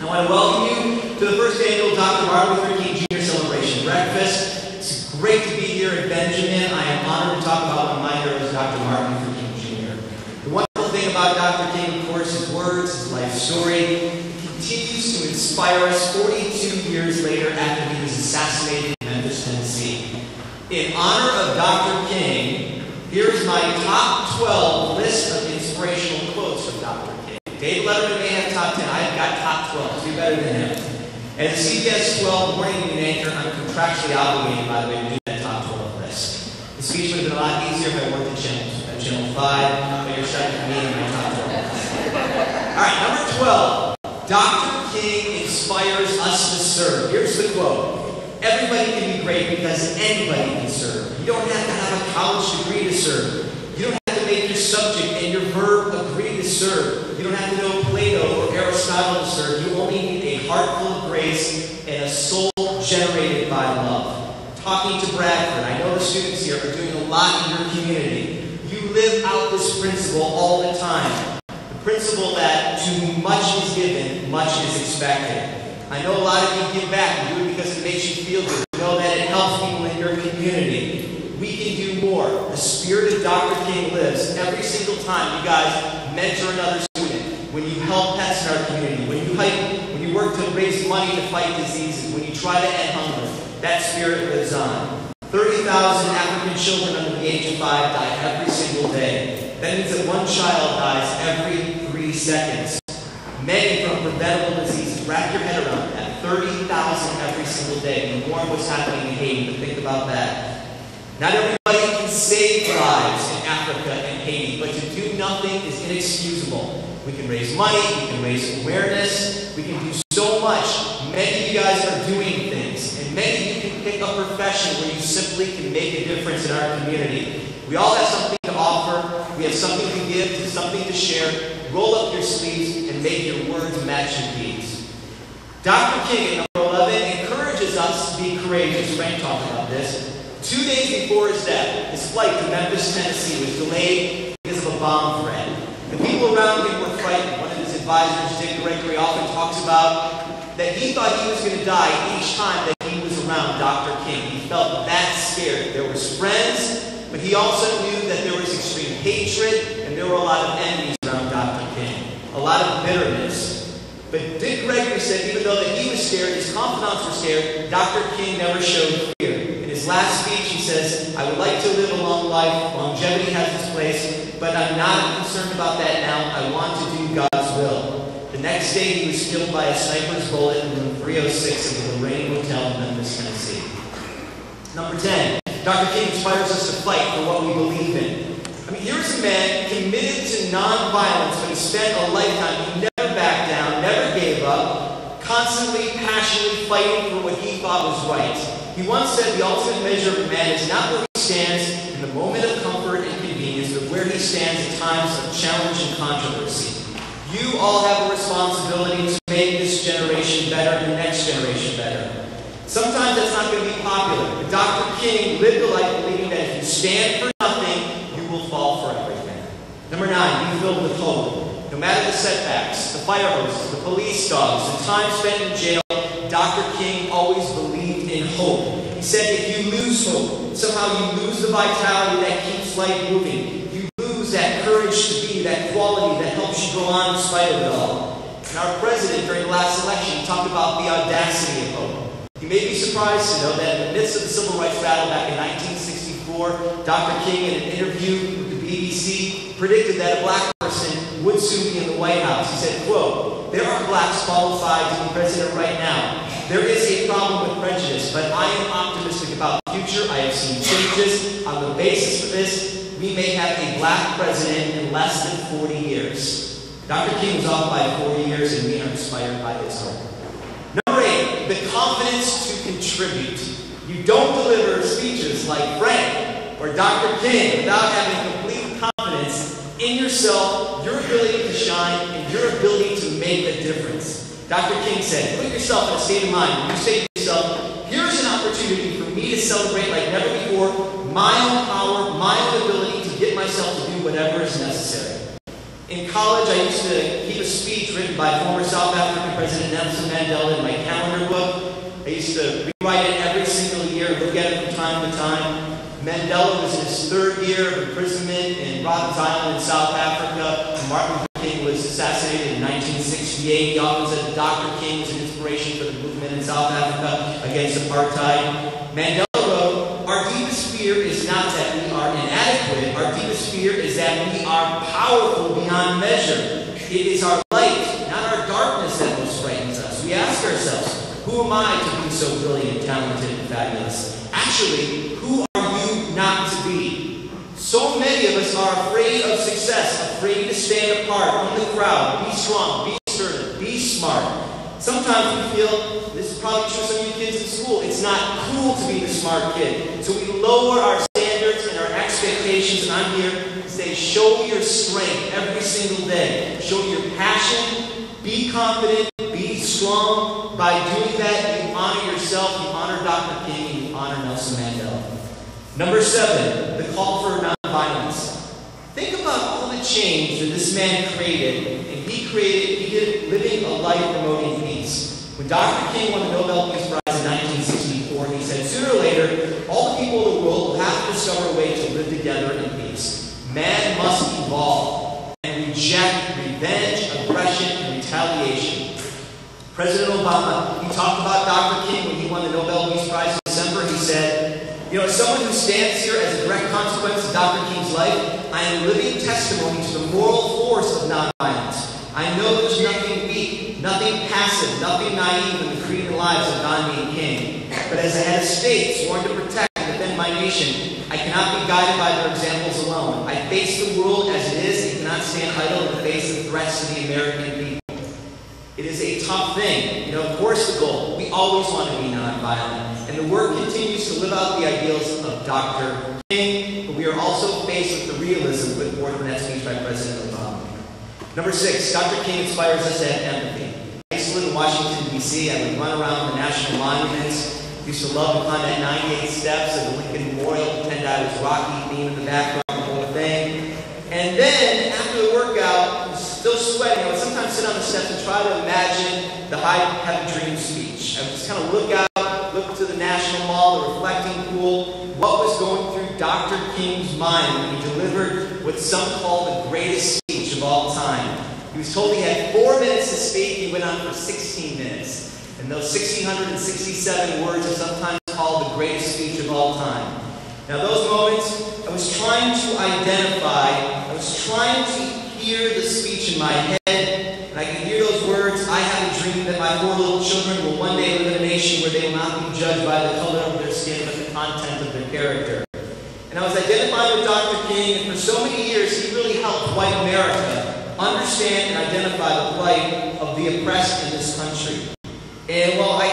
I want to welcome you to the first annual Dr. Martin Luther King Jr. Celebration Breakfast. It's great to be here at Benjamin. I am honored to talk about one of my heroes, Dr. Martin Luther King Jr. The wonderful thing about Dr. King, of course, his words, his life story. He continues to inspire us 42 years later after he was assassinated in Memphis, Tennessee. In honor of Dr. King, here's my top 12 list of inspirational quotes from Dr. King. Dave Letterman may have top 10. I've got top 12. Do better than him. As CBS 12 morning news anchor, I'm contractually obligated, by the way, to do that top 12 list. The speech would have been a lot easier if I worked at Channel 5, but you're stuck with me in my top 12 list. All right, number 12. Dr. King inspires us to serve. Here's the quote. Everybody can be great because anybody can serve. You don't have to have a college degree to serve. You don't have to make your subject and your verb agree to serve. You don't have to know Plato or Aristotle to serve. You only need a heart full of grace and a soul generated by love. Talking to Bradford, I know the students here are doing a lot in your community. You live out this principle all the time. The principle that to whom much is given, much is expected. I know a lot of you give back. You do it because it makes you feel good. You know that it helps people in your community. We can do more. The spirit of Dr. King lives every single time you guys mentor another student, when you help pets in our community, when you work to raise money to fight diseases, when you try to end hunger. That spirit lives on. 30,000 African children under the age of 5 die every single day. That means that one child dies every 3 seconds. Many from preventable diseases. Wrap your head around that. 30,000 every single day. And more of what's happening in Haiti, but think about that. Not everybody can save lives in Africa and Haiti, but to do nothing is inexcusable. We can raise money, we can raise awareness, we can do so much. Many of you guys are doing things, and many of you can pick a profession where you simply can make a difference in our community. We all have something to offer, we have something to give, something to share. Roll up your sleeves and make your words match your deeds. Dr. King at number 11 encourages us to be courageous. Frank talked about this. 2 days before his death, his flight to Memphis, Tennessee was delayed because of a bomb threat. The people around him were frightened. One of his advisors, Dick Gregory, often talks about that he thought he was going to die each time that he was around Dr. King. He felt that scared. There was friends, but he also knew that there was extreme hatred and there were a lot of enemies around Dr. King. A lot of bitterness. But Dick Gregory said even though that he was scared, his confidants were scared, Dr. King never showed fear. In his last speech, he says, I would like to live a long life. Longevity has its place, but I'm not concerned about that now. I want to do God's will. The next day, he was killed by a sniper's bullet in room 306 of the Lorraine Hotel in Memphis, Tennessee. Number 10, Dr. King inspires us to fight for what we believe in. I mean, here's a man committed to nonviolence, but he spent a lifetime. He never backed down, never gave up, constantly, passionately fighting for what he thought was right. He once said the ultimate measure of a man is not where he stands in the moment of comfort and convenience, but where he stands in times of challenge and controversy. You all have a responsibility to make this generation better and the next generation better. Sometimes that's not going to be popular, but Dr. King lived a life believing that if you stand for nothing, you will fall for everything. Number 9, be filled with hope. No matter the setbacks, the fire hoses, the police dogs, the time spent in jail, Dr. King always believed in hope. He said if you lose hope, somehow you lose the vitality that keeps life moving. You lose that courage to be, that quality that helps you go on in spite of it all. And our president during the last election talked about the audacity of hope. You may be surprised to know that in the midst of the civil rights battle back in 1964, Dr. King in an interview with the BBC predicted that a black person would soon be in the White House. He said, quote, there are blacks qualified to be president right now. There is a problem with prejudice, but I am optimistic about the future. I have seen changes. On the basis of this, we may have a black president in less than 40 years. Dr. King was off by 40 years, and we are inspired by his hope. Number 8, the confidence to contribute. You don't deliver speeches like Frank or Dr. King without having complete confidence in yourself, your ability to shine, and your ability to make a difference. Dr. King said, put yourself in a state of mind. You say to yourself, here's an opportunity for me to celebrate like never before my own power, my own ability to get myself to do whatever is necessary. In college, I used to keep a speech written by former South African President Nelson Mandela in my calendar book. I used to rewrite it every single year and look at it from time to time. Mandela was in his third year of imprisonment in Robben Island in South Africa. Martin Luther King was assassinated in 1968. He often said that Dr. King was an inspiration for the movement in South Africa against apartheid. Mandela wrote, "Our deepest fear is not that we are inadequate. Our deepest fear is that we are powerful beyond measure. It is our light, not our darkness, that most frightens us." We ask ourselves, who am I to be so brilliant, talented, and fabulous? Actually, who are you not to be? So many of us are afraid of success, afraid to stand apart from the crowd. Be strong, be assertive, be smart. Sometimes we feel, this is probably true of some of you kids in school, it's not cool to be the smart kid. So we lower our standards and our expectations, and I'm here to say, show your strength every single day. Show your passion, be confident, be strong. By doing that, you honor yourself, you honor Dr. King, and you honor Nelson Mandela. Number 7, the call for nonviolence. Think about all the change that this man created, and he did living a life promoting peace. When Dr. King won the Nobel Peace Prize in 1964, he said, sooner or later, all the people of the world will have to discover a way to live together in peace. Man must evolve and reject revenge, aggression, and retaliation. President Obama, he talked about Dr. King when he won the Nobel Peace Prize in December. He said, as someone who stands here as a direct consequence of Dr. King's life, I am a living testimony to the moral force of nonviolence. I know there's nothing weak, nothing passive, nothing naive in the creed and lives of Gandhi and King. But as a head of state, sworn to protect and defend my nation, I cannot be guided by their examples alone. I face the world as it is and cannot stand idle in the face of threats to the American people. It is a tough thing. Of course the goal, we always want to be nonviolent. And the work continues to live out the ideals of Dr. King, but we are also faced with the realism put forth in that speech by President Obama. Number 6, Dr. King inspires us to have empathy. I used to live in Washington, D.C. I would run around the national monuments. Used to love to climb that 98 steps of the Lincoln Memorial, pretend I was Rocky, theme in the background, the whole thing. And then, after the workout, I was still sweating. I would sometimes sit on the steps and try to imagine the I Have a Dream speech. I would just kind of look out, look to the National Mall, the reflecting pool, what was going through Dr. King's mind when he delivered what some call the greatest speech of all time. He was told he had 4 minutes to speak. He went on for 16 minutes. And those 1,667 words are sometimes called the greatest speech of all time. Now those moments, I was trying to identify, I was trying to hear the speech in my head, and I could hear those words, I have a dream that my 4 little children will one day live in a nation where they will not be judged by the color of their skin, but the content of their character. And I was identifying with Dr. King, and for so many years, he really helped white America understand and identify the plight of the oppressed in this country. And while I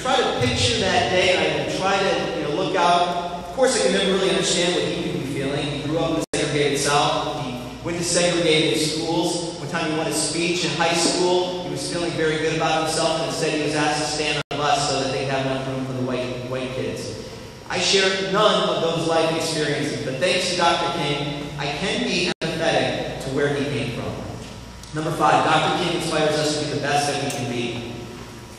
try to picture that day, and I could try to look out, of course I could never really understand what he could be feeling. He grew up in the segregated South. He went to segregated schools. One time he won a speech in high school. He was feeling very good about himself, and instead he was asked to stand on a bus so that they'd have enough room for the white kids. I shared none of those life experiences, but thanks to Dr. King, I can be empathetic to where he came from. Number 5, Dr. King inspires us to be the best that we can be.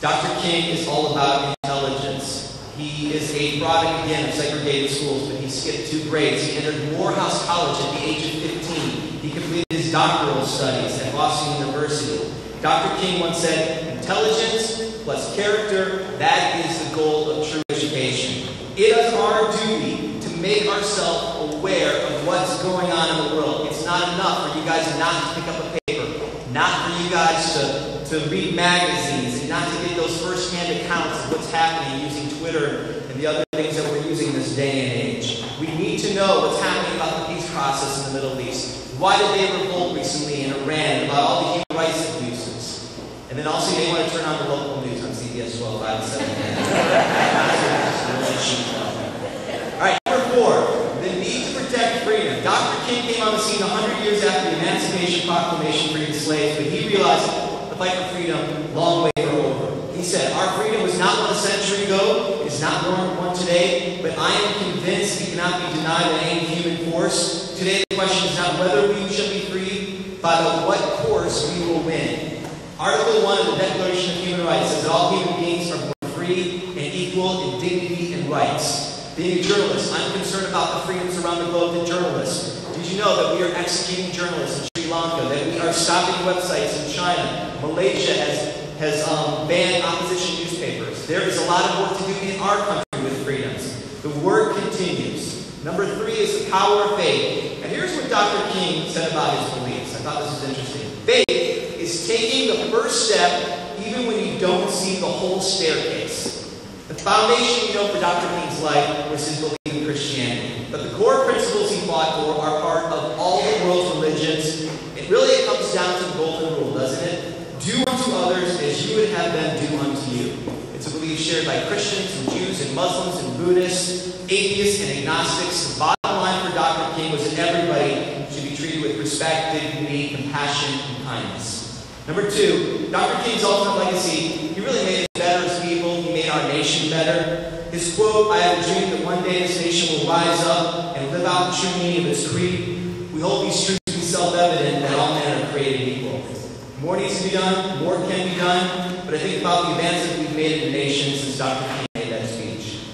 Dr. King is all about intelligence. He is a product, again, of segregated schools, but he skipped 2 grades. He entered Morehouse College at the age of 15. He completed his doctoral studies at Boston University. Dr. King once said, intelligence plus character, that is the goal of true education. It is our duty to make ourselves aware of what's going on in the world. It's not enough for you guys not to pick up a paper, not for you guys to read magazines, and not to get those first-hand accounts of what's happening using Twitter and the other things that we're using this day and age. We need to know what's happening about the peace process in the Middle East. Why did they revolt recently in Iran about all the human rights abuses? And then also you may want to turn on the local news on CBS 12, 5, and 7. All right, number 4, the need to protect freedom. Dr. King came on the scene 100 years after the Emancipation Proclamation freed the slaves, but he realized the fight for freedom, long way from over. He said, our freedom was not won a century ago, it is not won today, but I am convinced it cannot be denied by any human force. Today the question is not whether we shall be free, about what course we will win. Article 1 of the Declaration of Human Rights says that all human beings are born free and equal in dignity and rights. Being a journalist, I'm concerned about the freedoms around the globe to journalists. Did you know that we are executing journalists in Sri Lanka, that we are stopping websites in China? Malaysia has banned opposition newspapers. There is a lot of work to do in our country with freedoms. The work continues. Number 3 is the power of faith. And here's what Dr. King said about his beliefs. I thought this was interesting. Faith is taking the first step even when you don't see the whole staircase. The foundation, for Dr. King's life was his belief in Christianity. But the core principles he fought for are part of all the world's religions. It comes down to the golden rule, doesn't it? Do unto others as you would have them do unto you. It's a belief shared by Christians and Jews and Muslims and Buddhists, atheists and agnostics. The bottom line for Dr. King was that everybody should be treated with respect, dignity, compassion, and kindness. Number 2, Dr. King's ultimate legacy, he really made us better as people. He made our nation better. His quote, "I have a dream that one day this nation will rise up and live out the true meaning of its creed. We hold these truths to be self-evident that all men are created equal." More needs to be done, more can be done, but I think about the advances we've made in the nation since Dr. King made that speech.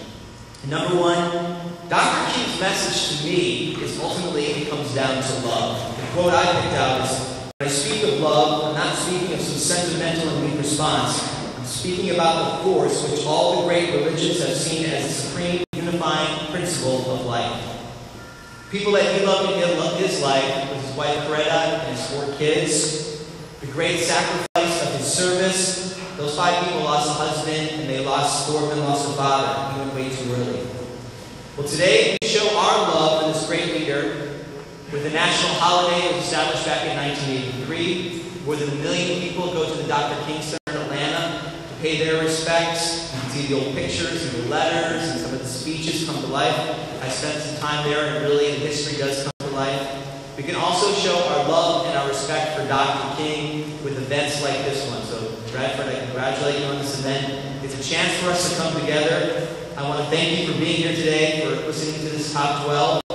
And number 1, Dr. King's message to me is ultimately it comes down to love. The quote I picked out is, "When I speak of love, I'm not speaking of some sentimental and weak response. I'm speaking about the force which all the great religions have seen as the supreme unifying principle of life." People that he loved in his life was his wife Coretta and his 4 kids. The great sacrifice of his service. Those 5 people lost a husband, and 4 of them lost a father. He went way too early. Well, today we show our love for this great leader with the national holiday that was established back in 1983. More than 1 million people go to the Dr. King Center in Atlanta to pay their respects. You can see the old pictures and the letters and some of the speeches come to life. I spent some time there, and really the history does come to life. We can also show our love and our respect for Dr. King with events like this one. So, Bradford, I congratulate you on this event. It's a chance for us to come together. I want to thank you for being here today, for listening to this Top 12.